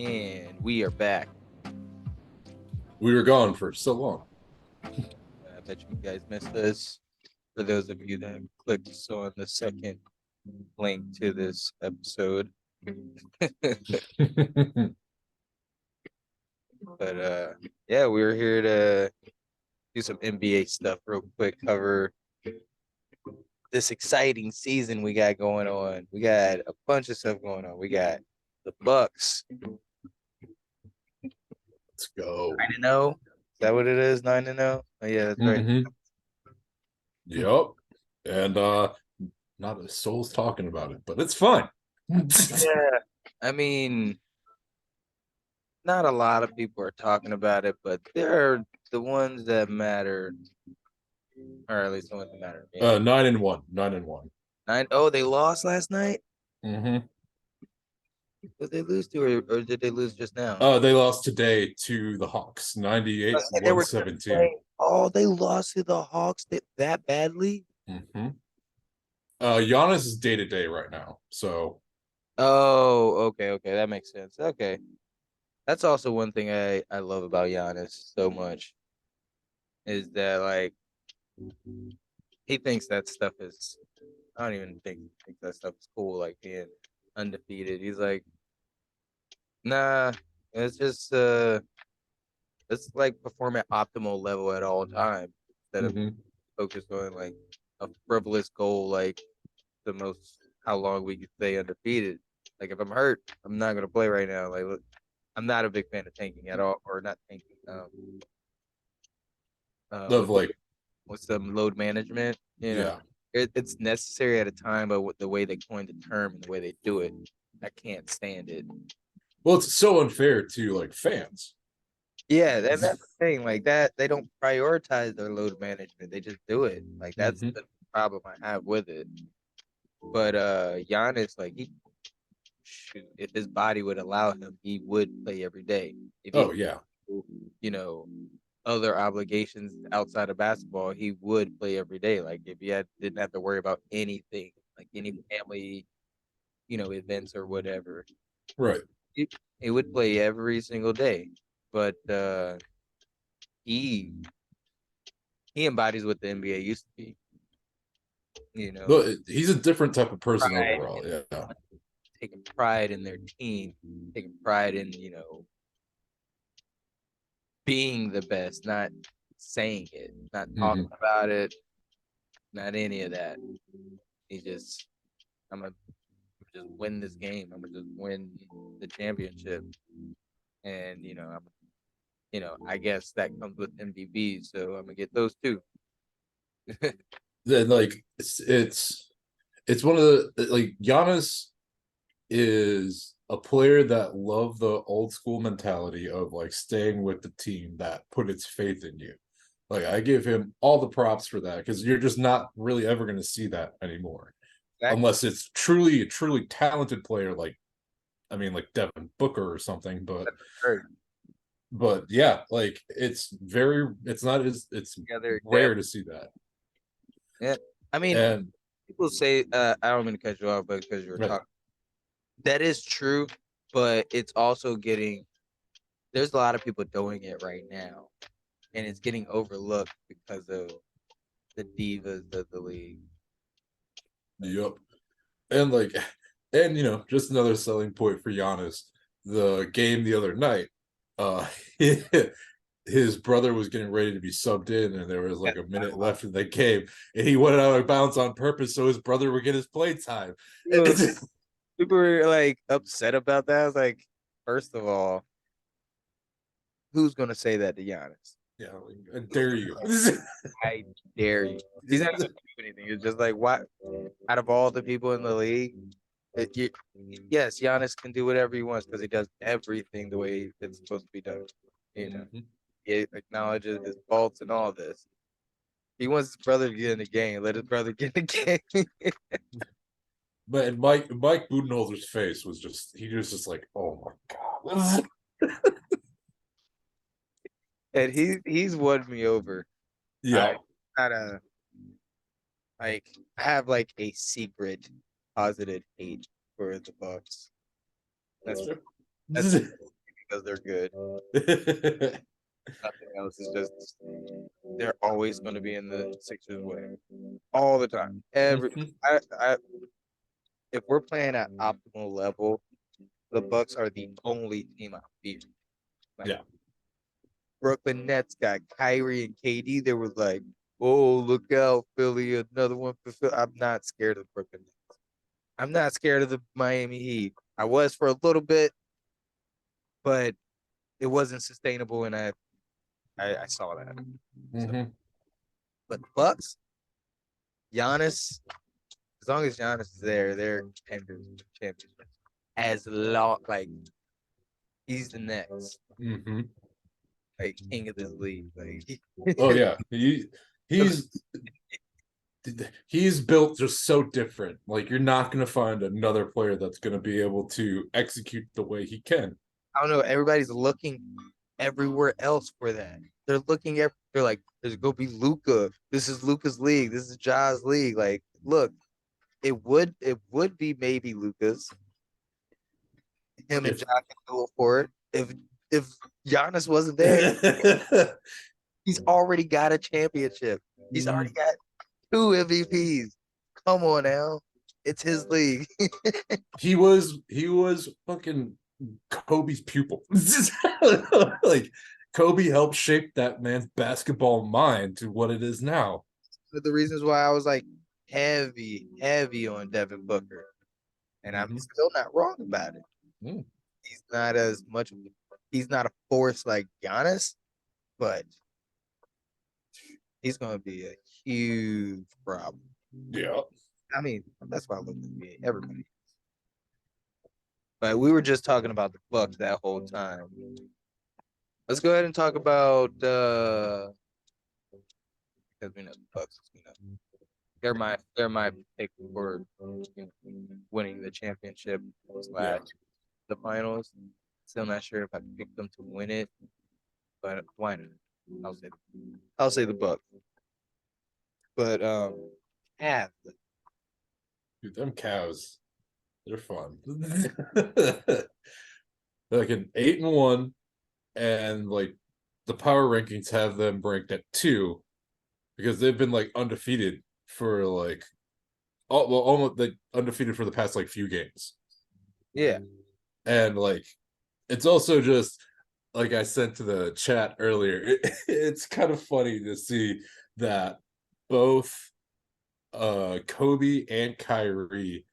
And we are back. We were gone for so long. I bet you guys missed this. For those of you that clicked on the second link to this episode. But yeah, we were here to do some NBA stuff real quick, cover this exciting season we got going on. We got a bunch of stuff going on. We got the Bucks. Let's go. 9-0. Is that what it is? 9-0? Oh yeah, that's right. Mm-hmm. Yep. And not a soul's talking about it, but it's fine. Yeah. I mean, not a lot of people are talking about it, but they're the ones that matter, or at least the ones that matter. 9-1. 9-1. Oh, they lost last night? Mm-hmm. Did they lose to, or did they lose just now? They lost today to the Hawks, 98-117. Oh, they lost to the Hawks that badly? Mm-hmm. Giannis is day-to-day right now, so. Oh, okay, that makes sense. Okay. That's also one thing I love about Giannis so much is that, like, he thinks that stuff is, I don't even think that stuff is cool, like being undefeated. He's like, nah, it's just it's like perform at optimal level at all times instead of focused on like a frivolous goal, like the most how long we can stay undefeated. Like if I'm hurt, I'm not gonna play right now. Like look, I'm not a big fan of tanking at all, or not tanking. Of like, with some load management, yeah. it's necessary at a time, but with the way they coined the term and the way they do it, I can't stand it. Well, it's so unfair to like fans. Yeah, and that's the thing. Like that, they don't prioritize their load management. They just do it. Like that's the problem I have with it. But Giannis, like shoot, if his body would allow him, he would play every day. If he, yeah. You know, other obligations outside of basketball, he would play every day. Like if he didn't have to worry about anything, like any family, events or whatever. Right. He would play every single day. But he embodies what the NBA used to be. But he's a different type of person overall. In, yeah. Taking pride in their team, taking pride in, being the best, not saying it, not talking about it, not any of that. He just, I'm gonna just win this game. I'm gonna just win the championship, and I guess that comes with MVP. So I'm gonna get those too. Then like it's one of the like Giannis is a player that loved the old school mentality of like staying with the team that put its faith in you. Like I give him all the props for that because you're just not really ever going to see that anymore, unless it's truly a truly talented player like Devin Booker or something. But yeah, like it's rare to see that. Yeah, I mean, people say I don't mean to cut you off, but because you were talking, that is true, but it's also there's a lot of people doing it right now, and it's getting overlooked because of the divas of the league. Yep. And just another selling point for Giannis, the game the other night, his brother was getting ready to be subbed in, and there was like a minute left in the game, and he went out of bounds on purpose so his brother would get his play time. People were like upset about that. I was like, first of all, who's gonna say that to Giannis? Yeah, I dare you. I dare you. He's not gonna do anything. It's just like, what? Out of all the people in the league, yes, Giannis can do whatever he wants because he does everything the way it's supposed to be done. He acknowledges his faults and all this. He wants his brother to get in the game. Let his brother get in the game. But Mike Budenholzer's face was he was just like, oh my god. And he's won me over. Yeah. I have like a secret positive hate for the Bucks. That's true. That's because they're good. Nothing else is just they're always going to be in the Sixers way all the time. I if we're playing at optimal level, the Bucks are the only team I fear. Like, Yeah. Brooklyn Nets got Kyrie and KD. They were like, "Oh, look out, Philly! Another one for Philly." I'm not scared of Brooklyn Nets. I'm not scared of the Miami Heat. I was for a little bit, but it wasn't sustainable, and I saw that. So, Mm-hmm. but the Bucks, Giannis, as long as Giannis is there, they're contenders for championships. As long like he's the next Mm-hmm. like king of this league. Like Oh yeah, he's he's built just so different. Like you're not going to find another player that's going to be able to execute the way he can. I don't know. Everybody's looking everywhere else for that. They're looking at. They're like, "There's gonna be Luca. This is Luca's league. This is Ja's league." Like, look, it would be maybe Luca's. Him and If Ja can go for it. If Giannis wasn't there, he's already got a championship. He's already got two MVPs. Come on now, it's his league. he was fucking Kobe's pupil. Like Kobe helped shape that man's basketball mind to what it is now. But the reasons why I was like heavy on Devin Booker, and I'm Mm-hmm. still not wrong about it. Mm. He's not as much. He's not a force like Giannis, but he's going to be a huge problem. Yeah. I mean, that's why I love the NBA. Everybody. But we were just talking about the Bucks that whole time. Let's go ahead and talk about because we know the Bucks. They're my pick for winning the championship slash the finals. Still not sure if I picked them to win it, but why not? I'll say the Bucks. But yeah, Dude, them cows, they're fun. Like an 8-1, and like the power rankings have them ranked at 2 because they've been like undefeated for like almost like undefeated for the past like few games. yeah, And like it's also just like I sent to the chat earlier, it's kind of funny to see that both Kobe and Kyrie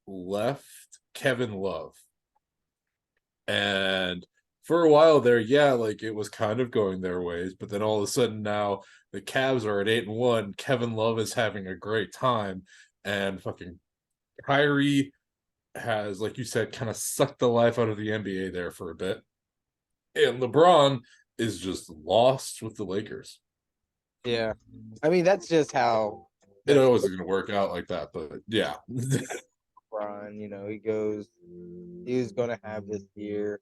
left Kevin Love. And for a while there, yeah, like it was kind of going their ways, but then all of a sudden now the Cavs are at 8-1. Kevin Love is having a great time, and fucking Kyrie has, like you said, kind of sucked the life out of the NBA there for a bit. And LeBron is just lost with the Lakers. yeah. I mean, that's just how It that's wasn't going to work out like that, but yeah. LeBron. He was gonna have this year,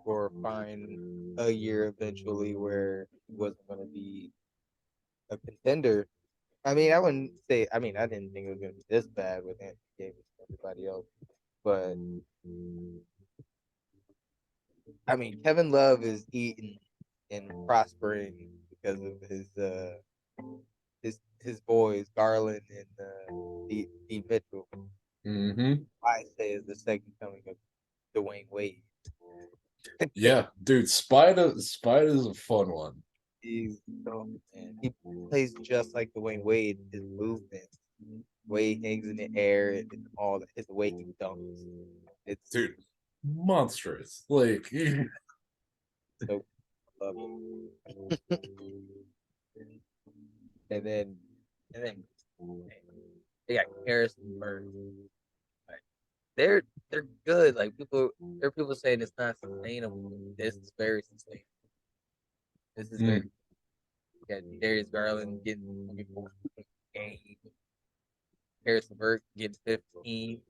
or find a year eventually where he wasn't gonna be a contender. I mean, I wouldn't say. I mean, I didn't think it was gonna be this bad with Anthony Davis and everybody else, but I mean, Kevin Love is eating and prospering because of his boys Garland and D Mitchell. Mm-hmm. I say is the second coming of Dwayne Wade. Yeah, dude, Spider's a fun one. He's man. He plays just like Dwayne Wade. His movements, way he hangs in the air, and all that. His way he dunks. It's Dude, monstrous. Like so love it. and then they got Harrison Burns. Like, they're good. Like there are people saying it's not sustainable. This is very sustainable. This is very. You got Darius Garland getting 24 game. Harrison Burke getting 15.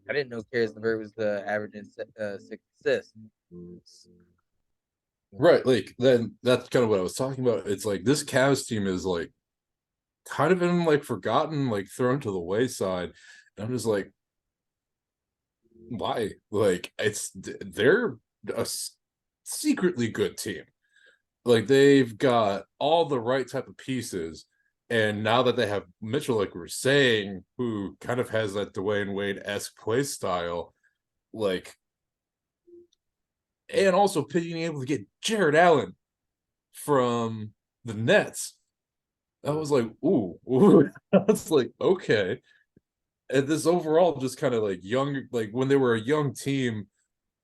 I didn't know Harrison Burke was averaging 6 assists. right, like then that's kind of what I was talking about. It's like this Cavs team is like kind of been like forgotten, like thrown to the wayside. And I'm just like, Why? Like they're a secretly good team. Like they've got all the right type of pieces. And now that they have Mitchell, like we were saying, who kind of has that Dwayne Wade-esque play style, like, and also being able to get Jared Allen from the Nets, I was like, ooh. That's like, okay. And this overall just kind of like young, like when they were a young team,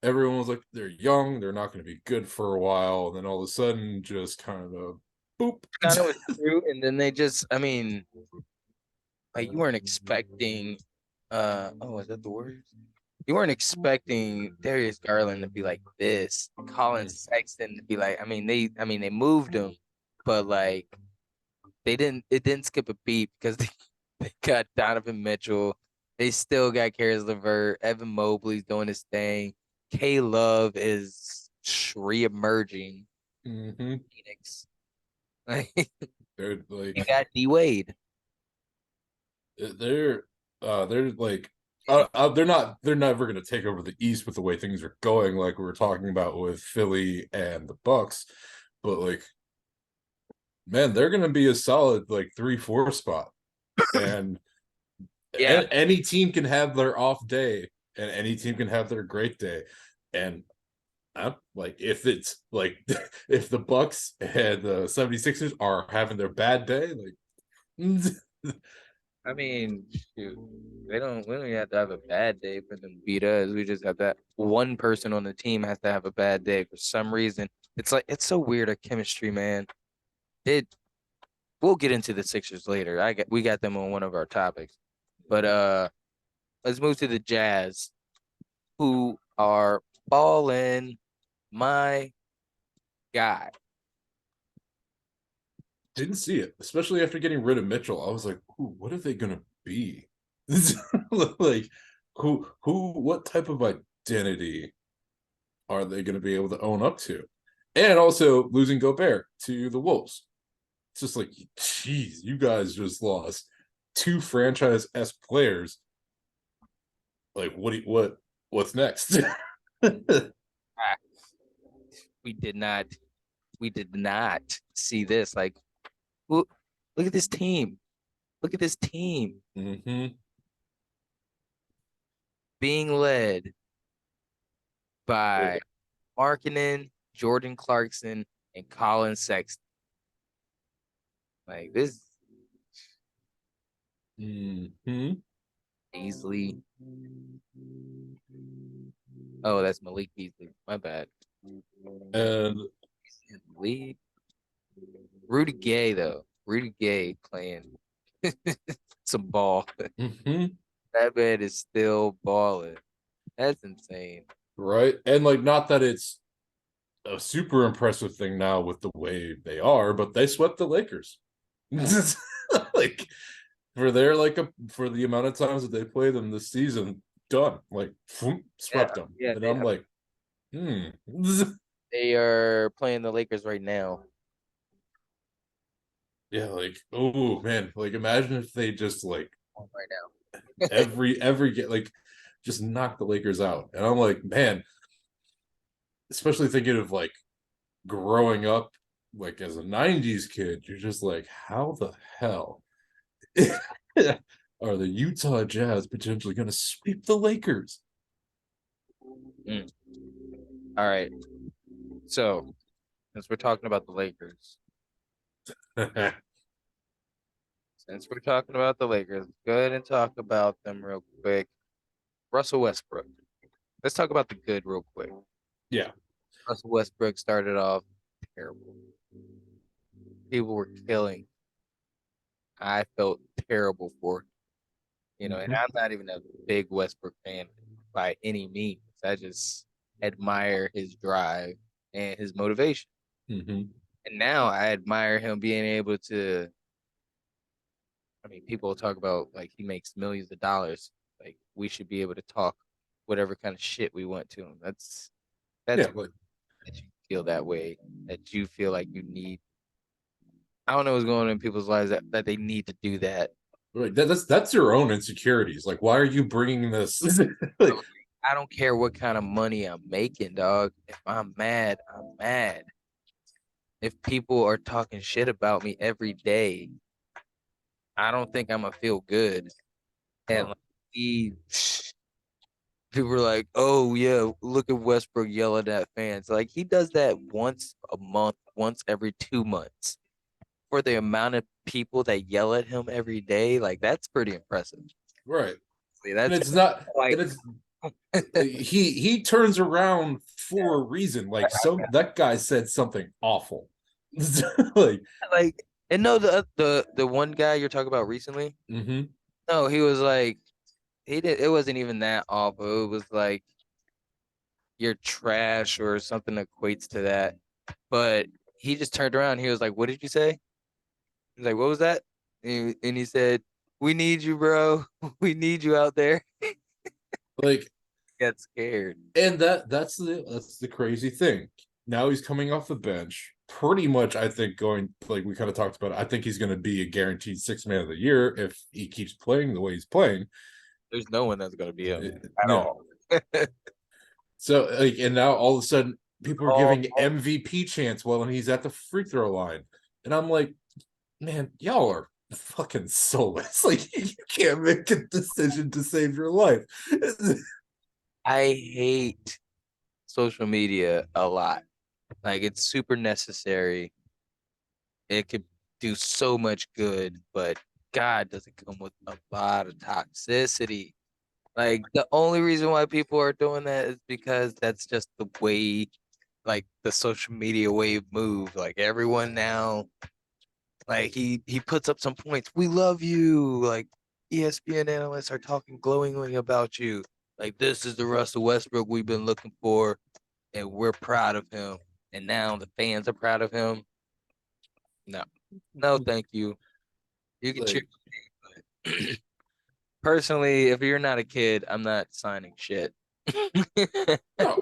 everyone was like, they're young, they're not going to be good for a while. And then all of a sudden, just kind of boop. Kind of was true, and then they just, I mean, like you weren't expecting. Was that the Warriors? You weren't expecting Darius Garland to be like this, Colin Sexton to be like. They moved him, but like they didn't. It didn't skip a beat because they got Donovan Mitchell. They still got Karis LeVert. Evan Mobley's doing his thing. K Love is re-emerging. Phoenix. They're You like, got D Wade. they're like, they're never going to take over the East with the way things are going, like we were talking about with Philly and the Bucks. But like, man, they're going to be a solid like 3-4 spot. And Yeah. any team can have their off day, and any team can have their great day. And I'm like, if it's like, if the Bucks and the 76ers are having their bad day, like, I mean, shoot, we don't even have to have a bad day for them to beat us. We just have that one person on the team has to have a bad day for some reason. It's like it's so weird, our chemistry, man. It We'll get into the Sixers later. We got them on one of our topics. But let's move to the Jazz, who are balling. My God. didn't see it, especially after getting rid of Mitchell. I was like, ooh, what are they gonna be? Like, what type of identity are they gonna be able to own up to? And also losing Gobert to the Wolves. It's just like, geez, you guys just lost two franchise-esque players. Like, what's next? Ah, we did not we did not see this. Like, look at this team. Look at this team being led by Markkinen, Jordan Clarkson, and Colin Sexton. Like this Beasley. Oh, that's Malik Beasley. My bad. And Lead. Rudy Gay though. Rudy Gay playing some ball. That man is still balling. That's insane. right, and like, not that it's a super impressive thing now with the way they are, but they swept the Lakers. Like, for the amount of times that they played them this season, done. Like, swept them. Yeah, And I'm like, they are playing the Lakers right now. yeah, like, oh man, like imagine if they just like Right now. every get like just knock the Lakers out. And I'm like, man, especially thinking of like growing up like as a 90s kid, you're just like, how the hell are the Utah Jazz potentially going to sweep the Lakers? All right. So, since we're talking about the Lakers, go ahead and talk about them real quick. Russell Westbrook. Let's talk about the good real quick. Yeah. Russell Westbrook started off terrible. People were killing. I felt terrible for him. And I'm not even a big Westbrook fan by any means. I just admire his drive and his motivation. And now I admire him being able to. I mean, people talk about like he makes millions of dollars. Like we should be able to talk whatever kind of shit we want to him. That's Yeah, like, that you feel that way. That you feel like you need. I don't know what's going on in people's lives that they need to do that. right. That's your own insecurities. Like, why are you bringing this? Like, I don't care what kind of money I'm making, dog. If I'm mad, I'm mad. If people are talking shit about me every day, I don't think I'm gonna feel good. And Oh, like, he, people are like, "Oh yeah, look at Westbrook yelling at fans." Like he does that once a month, once every 2 months. For the amount of people that yell at him every day, like that's pretty impressive. right. And That's it's not, like and it's he turns around for a reason. Like that guy said something awful. Like, like and no, the one guy you're talking about recently. mm-hmm. No, he was like he did. It wasn't even that awful. It was like you're trash or something that equates to that. But he just turned around. He was like, "What did you say?" He's like, "What was that?" And he said, "We need you, bro. We need you out there." Like, Get scared. and that's the crazy thing. Now he's coming off the bench. Pretty much, I think going like we kind of talked about. I think he's going to be a guaranteed six man of the year if he keeps playing the way he's playing. There's no one that's gonna be him at Yeah. all. So like, and now all of a sudden, people are Oh, giving MVP chance when he's at the free throw line, and I'm like, man, y'all are fucking soulless. Like you can't make a decision to save your life. I hate social media a lot. Like it's super necessary. It could do so much good, but God, does it come with a lot of toxicity. Like the only reason why people are doing that is because that's just the way like the social media wave move. Like everyone now, like he puts up some points. We love you. Like ESPN analysts are talking glowingly about you. Like this is the Russell Westbrook we've been looking for, and we're proud of him. And now the fans are proud of him. No, no, thank you. You can cheer Like, for me, but personally, if you're not a kid, I'm not signing shit. no,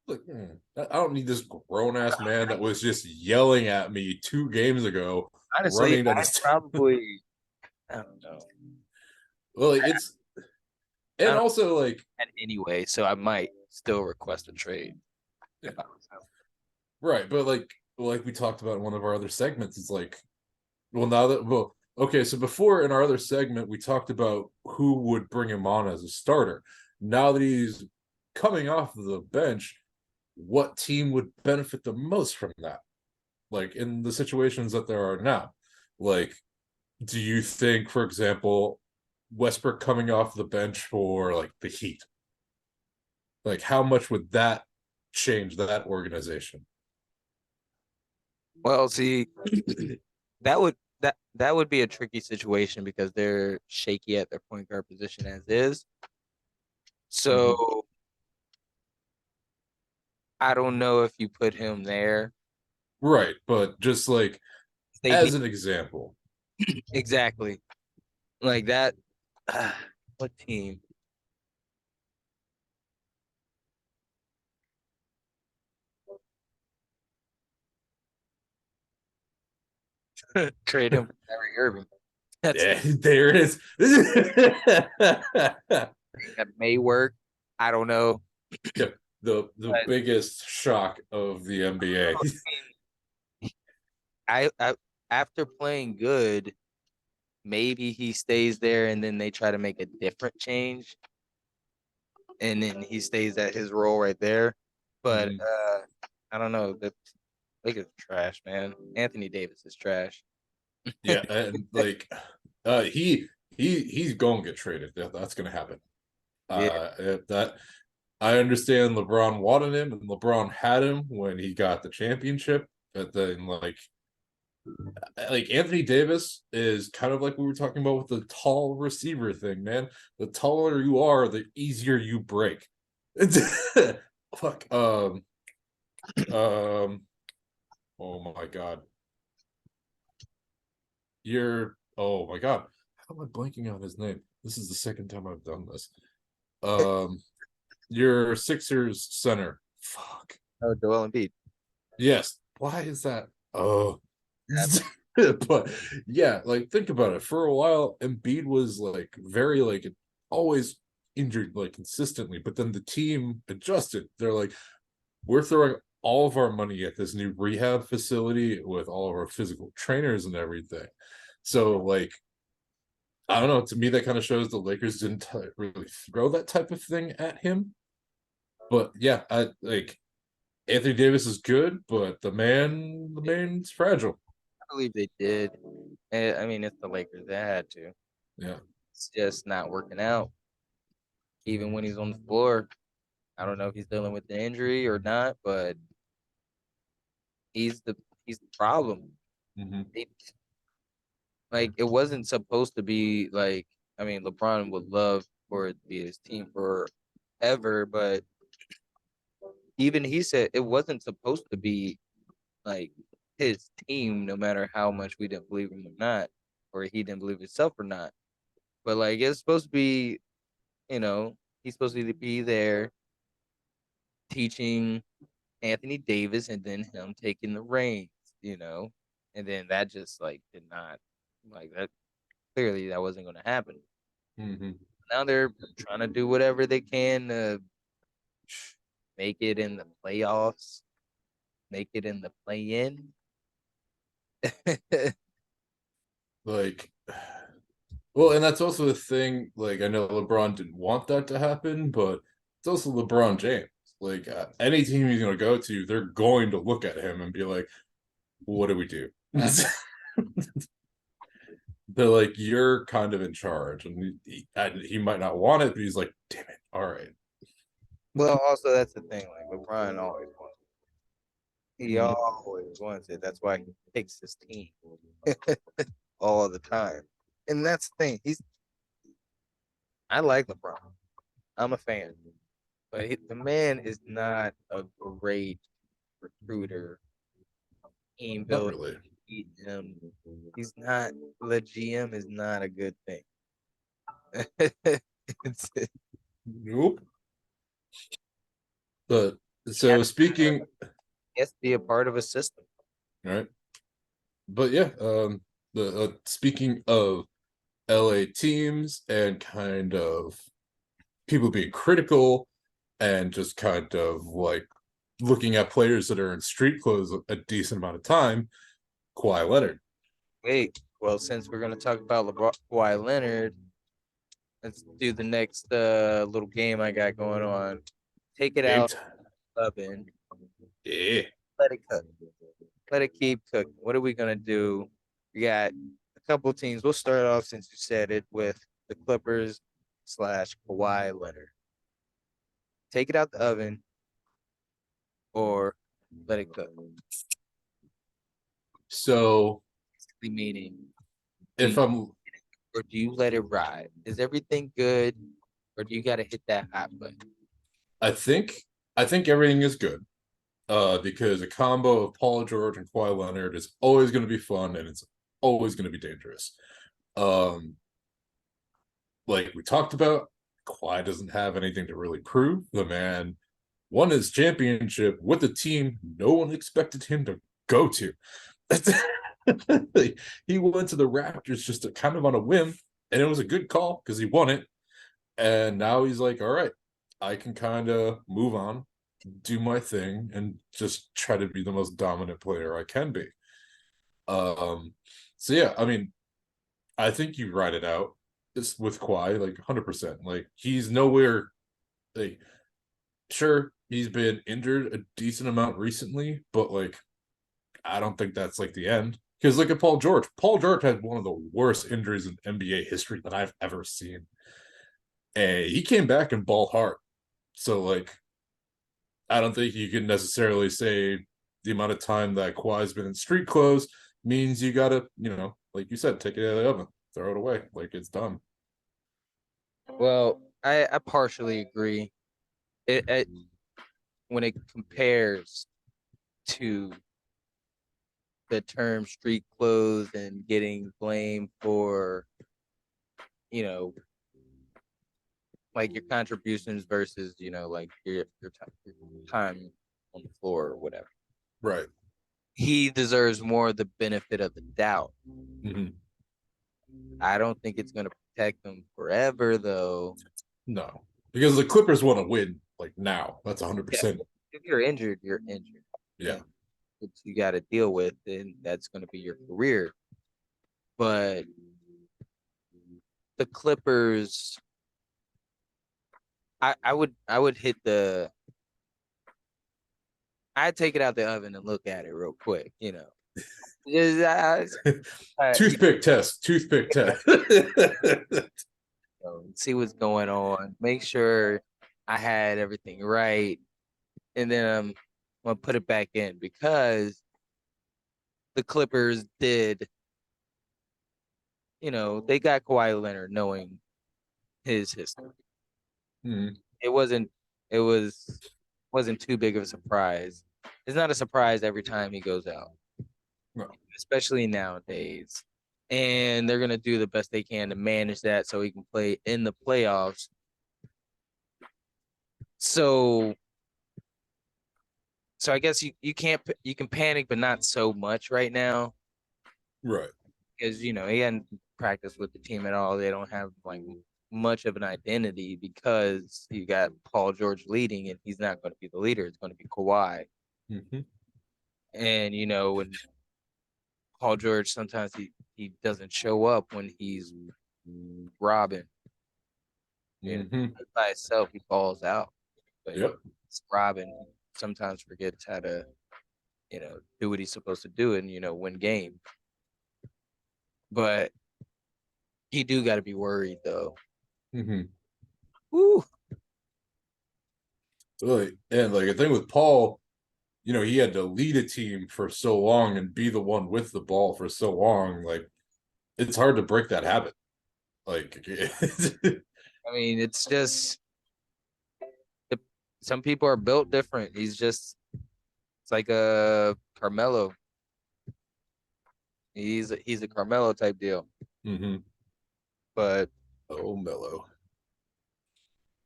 like, I don't need this grown ass man that was just yelling at me 2 games ago, Honestly, running to I this. probably I don't know. Well, like, it's I and don't also like, know anyway, so I might still request a trade yeah, if I was him. right, but like we talked about in one of our other segments, it's like, well, now that okay, so before in our other segment we talked about who would bring him on as a starter. Now that he's coming off of the bench, what team would benefit the most from that? Like in the situations that there are now, like, do you think, for example, Westbrook coming off the bench for like the Heat, like how much would that change that organization? Well, see, that would be a tricky situation because they're shaky at their point guard position as is. Mm-hmm. So I don't know if you put him there. Right, but just like They as need an example, exactly like that. What team? Trade him for Kyrie Irving. That's yeah, there it is. that may work. I don't know. Yeah, the But biggest shock of the NBA. I after playing good, maybe he stays there and then they try to make a different change and then he stays at his role right there. But Mhm. I don't know. The Lakers are trash, man. Anthony Davis is trash. Yeah, and like he's going to get traded. That's going to happen. Yeah, That I understand LeBron wanted him and LeBron had him when he got the championship, but then like Anthony Davis is kind of like we were talking about with the tall receiver thing, man. The taller you are, the easier you break. Fuck. Um. Oh my god. You're. Oh my god. How am I blanking on his name? This is the second time I've done this. Um. Your Sixers center. Fuck. oh, Joel Embiid. Yes. Why is that? Oh. Yeah. But yeah, like think about it. For a while, Embiid was like very like always injured like consistently, but then the team adjusted. They're like, we're throwing all of our money at this new rehab facility with all of our physical trainers and everything. So like, I don't know. To me, that kind of shows the Lakers didn't really throw that type of thing at him. But yeah, I like Anthony Davis is good, but the man's fragile. I believe they did. I mean, it's the Lakers. They had to. Yeah. It's just not working out. Even when he's on the floor, I don't know if he's dealing with the injury or not, but he's the he's the problem. Mm-hmm. It, like it wasn't supposed to be like. I mean, LeBron would love for it to be his team forever, but even he said it wasn't supposed to be like his team, no matter how much we didn't believe him or not, or he didn't believe himself or not. But like it's supposed to be, you know, he's supposed to be there teaching Anthony Davis and then him taking the reins, you know, and then that just like did not like that. Clearly, that wasn't going to happen. Mm-hmm. Now they're trying to do whatever they can to make it in the playoffs, make it in the play-in. Like, well, and that's also the thing. Like, I know LeBron didn't want that to happen, but it's also LeBron James. Like, any team he's going to go to, they're going to look at him and be like, "What do we do?" They're like, "You're kind of in charge," and he might not want it, but he's like, "Damn it! All right." Well, also that's the thing. Like LeBron always wants, he Mhm. always wants it. That's why he picks his team all the time. And that's the thing. I like LeBron. I'm a fan, but the man is not a great recruiter, team Not builder. really. He's not. The GM is not a good thing. it's, Nope. But he so speaking, has to be a part of a system. right? But yeah, the speaking of LA teams and kind of people being critical and just kind of like looking at players that are in street clothes a decent amount of time, Kawhi Leonard. Wait, well, since we're gonna talk about Kawhi Leonard, let's do the next little game I got going on. Take it Game out, time. oven, Yeah. let it cook, let it keep cooking. What are we gonna do? We got a couple teams. We'll start off since you said it with the Clippers slash Kawhi Leonard. Take it out the oven or let it cook. So Basically meaning, do if you I'm, or do you let it ride? Is everything good, or do you got to hit that hot button? I think, I think everything is good. Because a combo of Paul George and Kawhi Leonard is always going to be fun and it's always going to be dangerous. Um, like we talked about, Kawhi doesn't have anything to really prove. The man won his championship with a team no one expected him to go to. He went to the Raptors just kind of on a whim, and it was a good call because he won it. And now he's like, all right, I can kind of move on, do my thing, and just try to be the most dominant player I can be. Um, so yeah, I mean, I think you write it out. It's with Kawhi, like 100%. Like he's nowhere. Like sure, he's been injured a decent amount recently, but like I don't think that's like the end. Because look at Paul George. Paul George had one of the worst injuries in NBA history that I've ever seen. And he came back and balled hard. So like I don't think you can necessarily say the amount of time that Kawhi's been in street clothes means you gotta, like you said, take it out of the oven, throw it away, like it's done. Well, I partially agree. It when it compares to the term street clothes and getting blamed for, you know, like your contributions versus, like your time on the floor or whatever. Right. He deserves more of the benefit of the doubt. Mm-hmm. I don't think it's going to protect him forever, though. No, because the Clippers want to win like now. That's Yeah, 100%. if you're injured, you're injured, Yeah. and what you got to deal with, and that's going to be your career. But the Clippers, I would hit the, I'd take it out the oven and look at it real quick, Just, Toothpick test. Toothpick test. see what's going on, make sure I had everything right, and then I'm gonna put it back in because the Clippers did, they got Kawhi Leonard knowing his history. Mhm. It wasn't it wasn't too big of a surprise. It's not a surprise every time he goes out, No. especially nowadays. And they're gonna do the best they can to manage that so he can play in the playoffs. So I guess you can panic, but not so much right now Right. because he hadn't practiced with the team at all. They don't have like much of an identity because you got Paul George leading, and he's not going to be the leader. It's going to be Kawhi. Mm-hmm. And when Paul George sometimes he doesn't show up when he's robbing. Mm-hmm. By itself, he falls out. But Yep. Robin sometimes forgets how to do what he's supposed to do and win games. But you do got to be worried though. Mm-hmm. Woo. And like the thing with Paul, he had to lead a team for so long and be the one with the ball for so long. Like it's hard to break that habit. Like I mean, it's just some people are built different. It's like a Carmelo. He's a Carmelo type deal. mm-hmm. But Oh, mellow.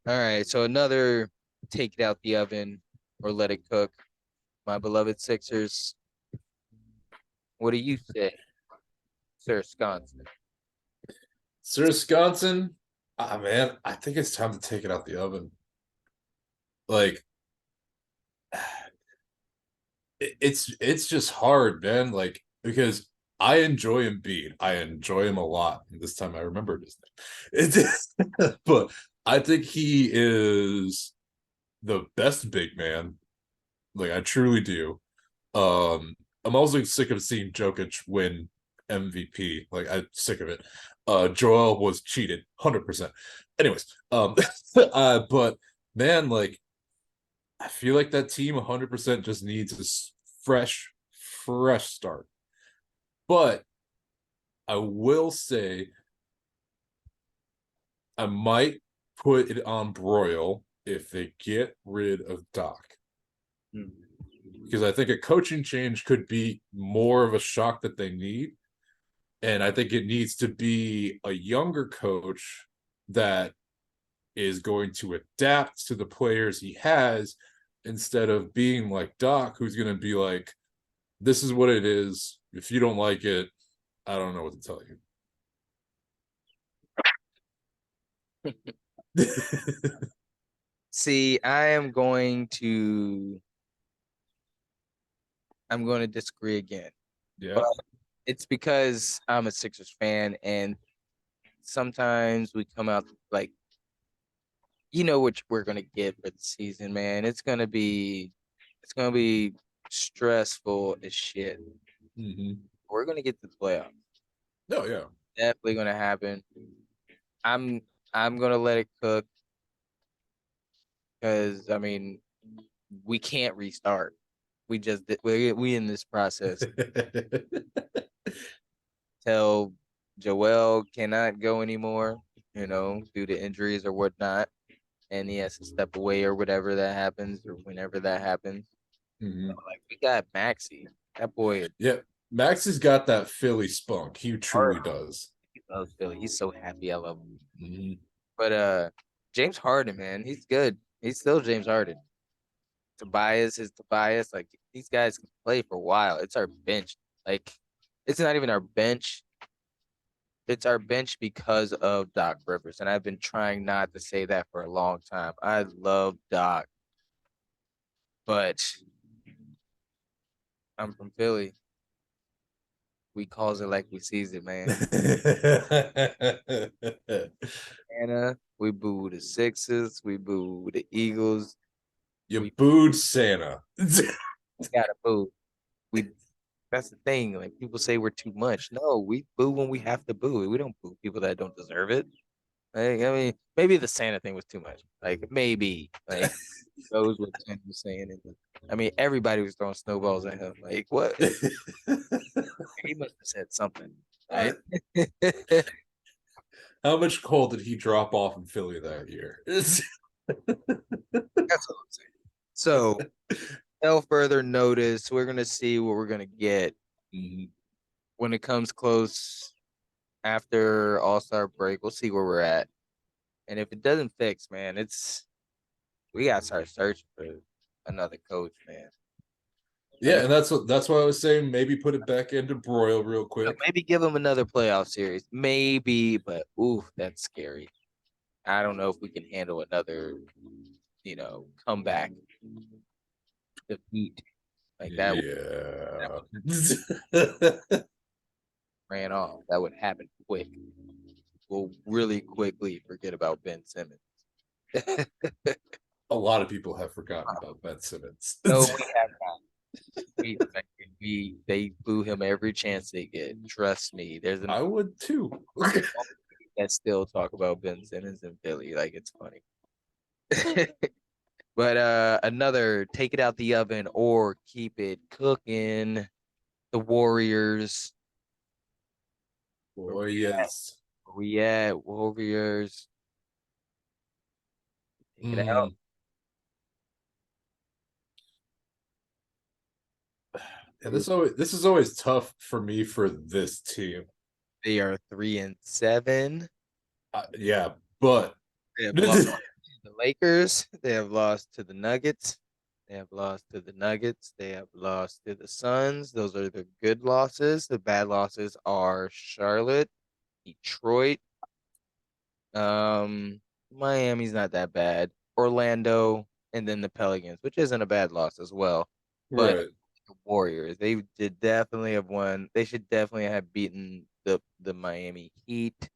all right, so another take it out the oven or let it cook. My beloved Sixers. What do you say, Sir Sconson? Sir Wisconsin, man, I think it's time to take it out the oven. Like it's just hard, man. Like because I enjoy Embiid, I enjoy him a lot. And this time I remembered his name. But I think he is the best big man. Like I truly do. I'm also sick of seeing Jokic win MVP. Like I'm sick of it. Joel was cheated 100%. Anyways, but man, like I feel like that team 100% just needs a fresh start. But I will say I might put it on Broyle if they get rid of Doc. Because I think a coaching change could be more of a shock that they need. And I think it needs to be a younger coach that is going to adapt to the players he has instead of being like Doc, who's going to be like, this is what it is. If you don't like it, I don't know what to tell you. See, I'm going to disagree again. Yeah. But it's because I'm a Sixers fan, and sometimes we come out like what we're gonna get for the season, man. It's gonna be stressful as shit. Mm-hmm. We're gonna get to the playoffs. No, yeah. Definitely gonna happen. I'm I'm gonna let it cook because I mean we can't restart. We just we in this process. Tell Joel cannot go anymore, due to injuries or whatnot, and he has to step away or whatever that happens or whenever that happens. Mm-hmm. Like we got Maxi, that boy is Yeah. Max has got that Philly spunk. He hard. truly does. He loves Philly. He's so happy. I love him. Mm-hmm. But James Harden, man, he's good. He's still James Harden. Tobias is Tobias. Like these guys can play for a while. It's our bench. Like it's not even our bench. it's our bench because of Doc Rivers, and I've been trying not to say that for a long time. I love Doc, but I'm from Philly. We calls it like we sees it, man. Anna, we boo the Sixers, we boo the Eagles. You We booed Santa. gotta boo. We That's the thing. Like people say we're too much. No, we boo when we have to boo. We don't boo people that don't deserve it. Like, I mean, maybe the Santa thing was too much. Like maybe like goes what Tim was saying. I mean, everybody was throwing snowballs at him. Like what? He must have said something, right? How much coal did he drop off in Philly that year? That's what I'm saying. So, no further notice. We're gonna see what we're gonna get when it comes close after All-Star break. We'll see where we're at. And if it doesn't fix, man, we gotta start searching for another coach, man. Yeah, and that's why I was saying maybe put it back into Broil real quick. Maybe give him another playoff series. Maybe, but ooh, that's scary. I don't know if we can handle another, comeback defeat like that. Yeah. Ran off. That would happen quick. We'll really quickly forget about Ben Simmons. A lot of people have forgotten about Ben Simmons. No, we have not. They boo him every chance they get. Trust me. There's I would too. that still talk about Ben Simmons in Philly. Like it's funny. But another take it out the oven or keep it cooking. The Warriors. Oh yes. Where we at? Warriors. Take it out. Mm. Yeah, this is always tough for me for this team. They are 3-7. Yeah, but They have lost to the Lakers. They have lost to the Nuggets. They have lost to the Nuggets. They have lost to the Suns. Those are the good losses. The bad losses are Charlotte, Detroit. Miami's not that bad. Orlando, and then the Pelicans, which isn't a bad loss as well. But right. the Warriors, they did definitely have won. They should definitely have beaten the Miami Heat.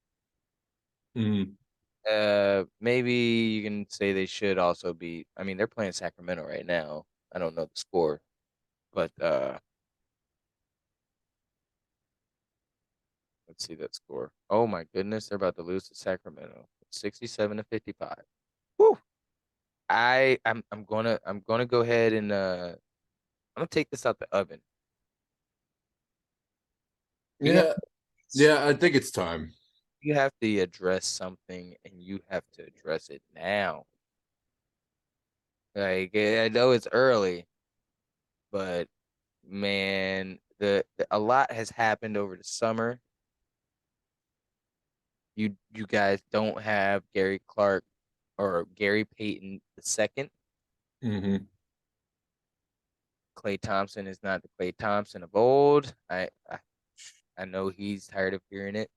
Mm. Maybe you can say they should also be. I mean, they're playing Sacramento right now. I don't know the score, but let's see that score. Oh my goodness, they're about to lose to Sacramento, 67-55. Woo! I'm gonna go ahead and I'm gonna take this out the oven. You have Yeah, yeah, I think it's time. you have to address something, and you have to address it now. Like I know it's early, but man, a lot has happened over the summer. You guys don't have Gary Clark or Gary Payton the second. Mm-hmm. Clay Thompson is not the Clay Thompson of old. I know he's tired of hearing it.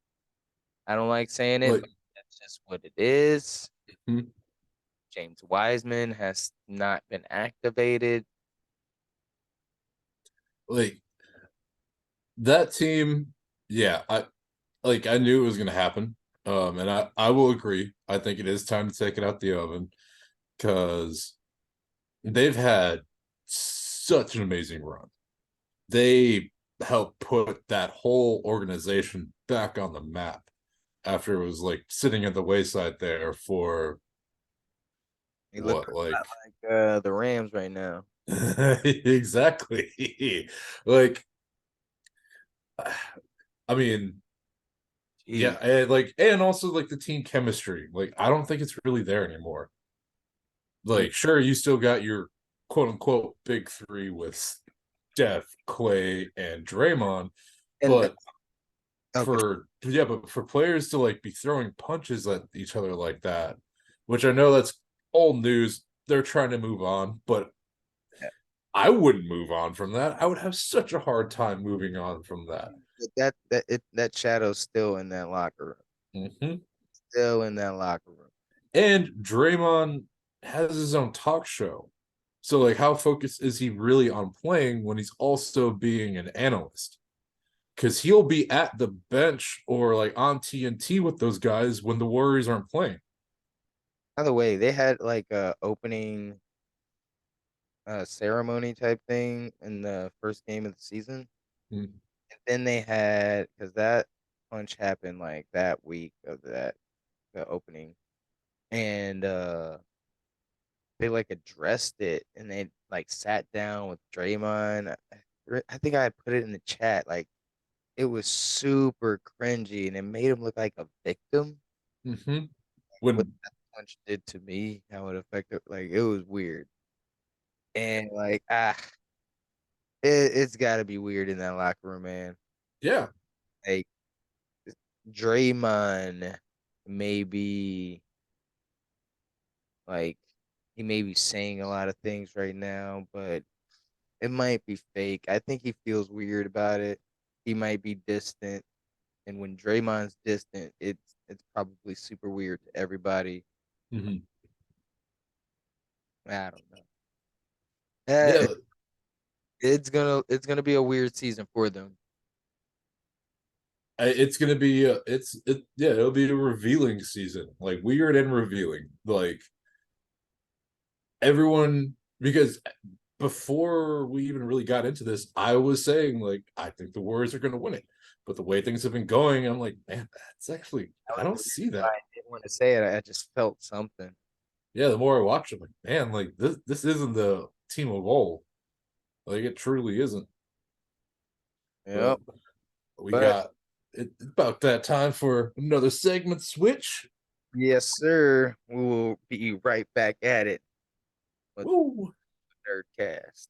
I don't like saying it, Like, but that's just what it is. hmm, James Wiseman has not been activated. like that team. Yeah, I knew it was gonna happen. And I will agree. I think it is time to take it out the oven because they've had such an amazing run. They helped put that whole organization back on the map after it was like sitting at the wayside there for They look what, a like lot like the Rams right now. exactly. Like, I mean, yeah, Jeez. and also like the team chemistry. Like, I don't think it's really there anymore. Mm. Like, sure, you still got your quote unquote big three with Steph, Clay, and Draymond, And but okay, but for players to like be throwing punches at each other like that, which I know that's old news. They're trying to move on, but I wouldn't move on from that. I would have such a hard time moving on from that. That shadow's still in that locker room. Hmm. Still in that locker room. And Draymond has his own talk show. So, like, how focused is he really on playing when he's also being an analyst? Because he'll be at the bench or like on TNT with those guys when the Warriors aren't playing. By the way, they had like a opening ceremony type thing in the first game of the season. Mm. And then they had because that punch happened like that week of the opening, and they like addressed it, and they like sat down with Draymond. I think I put it in the chat. Like it was super cringy, and it made him look like a victim. Mm-hmm. What When that punch did to me, how it affected, like it was weird, and like it's got to be weird in that locker room, man. yeah, Like Draymond maybe like he may be saying a lot of things right now, but it might be fake. I think he feels weird about it. He might be distant, and when Draymond's distant, it's probably super weird to everybody. mm-hmm. I don't know. Uh, Yeah, it's gonna be a weird season for them. it's gonna be yeah, it'll be a revealing season, like weird and revealing. Like everyone, because before we even really got into this, I was saying like I think the Warriors are gonna win it. But the way things have been going, I'm like, man, that's actually That I was don't the reason see why that. I didn't want to say it. I just felt something. Yeah, the more I watch, I'm like, man, like this isn't the team of old. Like it truly isn't. But Yep. we But got it about that time for another segment switch. yes, sir. We will be right back at it with Woo! Nerdcast.